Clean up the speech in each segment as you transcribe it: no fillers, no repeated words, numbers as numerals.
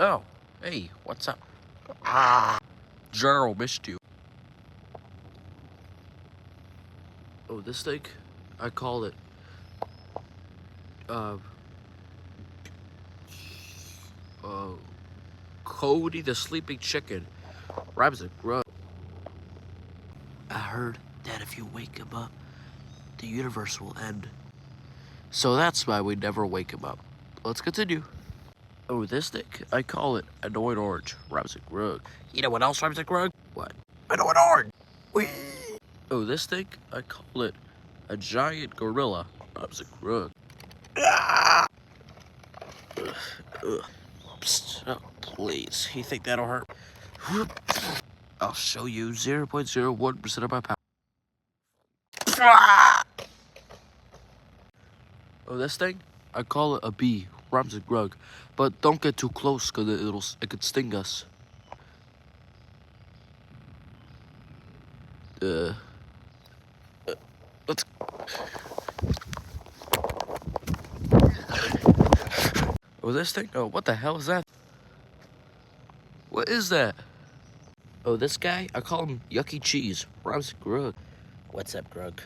Oh, hey, what's up? Ah, Gerald missed you. Oh, this thing? I call it, uh, uh, Cody the Sleeping Chicken. Rhymes with Grug. I heard that if you wake him up, the universe will end. So that's why we never wake him up. Let's continue. Oh, this thing? I call it Annoyed Orange. Rhymes with Grug. You know what else rhymes with Grug? What? Annoyed Orange! Whee! Oh, this thing? I call it a giant gorilla. Rhymes with Grug. Ah! Psst. Oh, please. You think that'll hurt? I'll show you 0.01% of my power. Oh, this thing? I call it a bee. Rhymes with Grug. But don't get too close, because it could sting us. Let's... Oh, this thing? Oh, what the hell is that? What is that? Oh, this guy? I call him Yucky Cheese. Rhymes with Grug. What's up, Grug?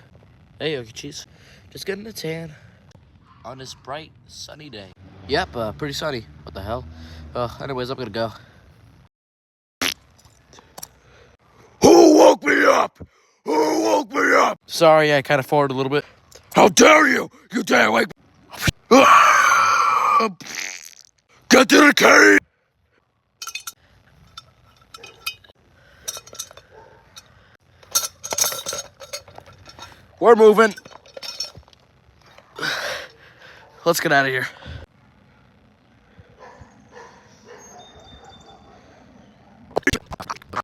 Hey, Yucky Cheese. Just getting a tan on this bright, sunny day. Yep, pretty sunny. What the hell? Anyways, I'm gonna go. Who woke me up? Who woke me up? Sorry, I kind of farted a little bit. How dare you? You dare wake me. Get to the cave! We're moving. Let's get out of here.